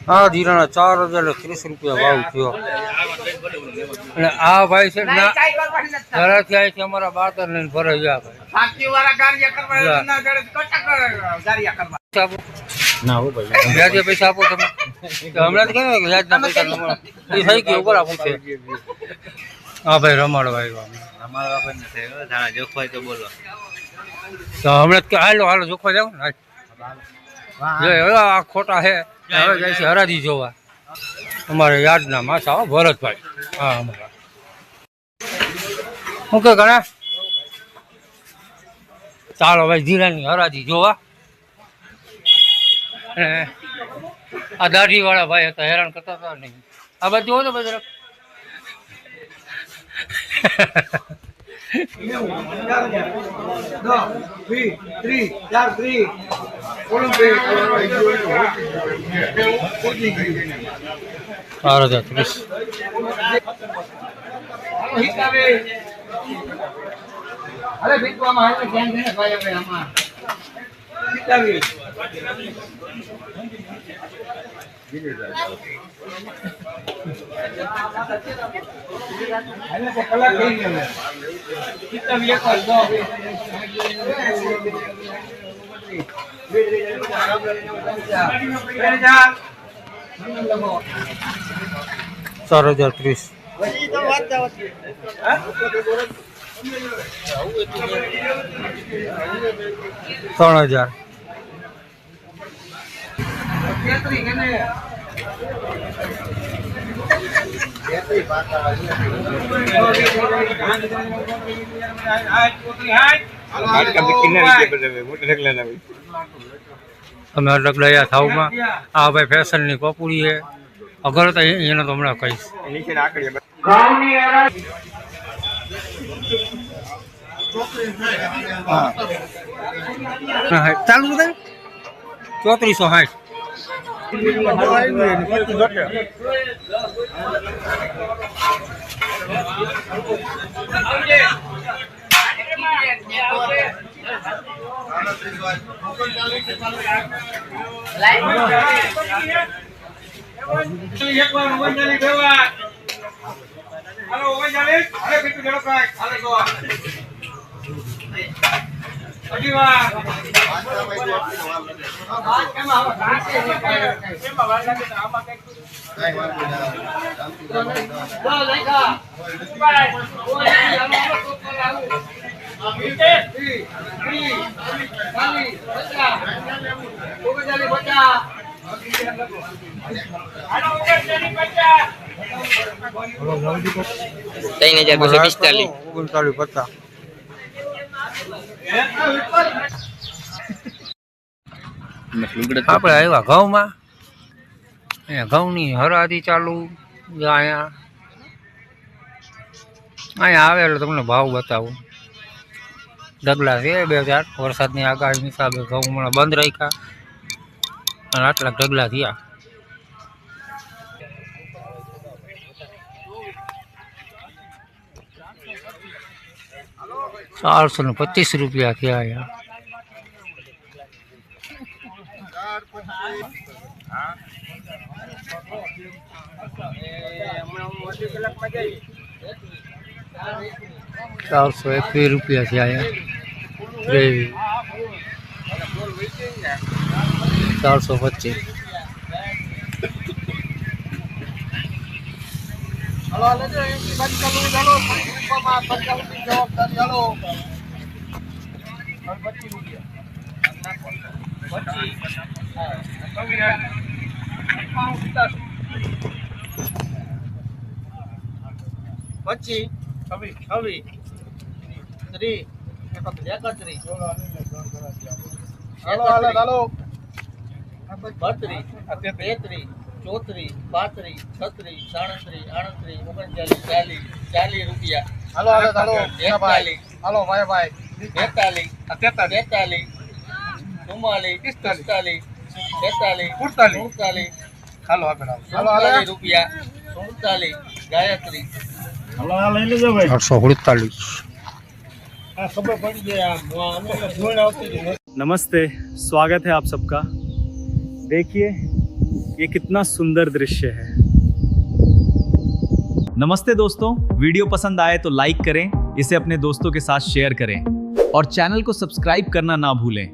हाँ जीराना 4030 रुपया भाव थयो। અને આ ભાઈ છે ઘરેથી અહીંથી અમારા બાતર લઈને ભરાઈ ગયા ના હો ભાઈ વ્યાજે પૈસા આપો તમે હમણાં તો કહ્યું વ્યાજના પૈસા એ થઈ ગયું બરાબર છે। હા ભાઈ રમાડવા આવ્યા જોખવાય તો બોલો તો હમણાં હાલો હાલો જોખવા જાવ ને આ ખોટા છે હવે જાય છે હરાજી જોવા અમારે યાદના માસા ભરતભાઈ હા અમારા શું કે ઘણા ચાલો ભાઈ જીરાની હરાજી જોવા। આ દાઢી વાળા ભાઈ હતા હેરાન કરતા હતા નહીં આ બાજુ જોવો તો બધા ₹4030 3000 અમે ડગલાયા થાવમાં આ ભાઈ ફેશનની કપૂરી છે અગર તો એને તો હમણાં કહીશ ચાલુ બધા 3460 3950 આપણે આવ્યા ઘઉંમાં અહીંયા ઘઉંની હરાજી ચાલુ અહીંયા આવે એટલે તમને ભાવ બતાવું ડગલા છે 2000 વરસાદની આગાહીની હિસાબે ઘઉં હમણાં બંધ રાખ્યા અને આટલા ડગલા થયા 425 રૂપિયા થયા અહીંયા ₹421 થયા અહીંયા 425 ગાયત્રી 848 ખબર પડી જાય नमस्ते, स्वागत है आप सबका। देखिए ये कितना सुंदर दृश्य है। नमस्ते दोस्तों, वीडियो पसंद आए तो लाइक करें, इसे अपने दोस्तों के साथ शेयर करें और चैनल को सब्सक्राइब करना ना भूलें।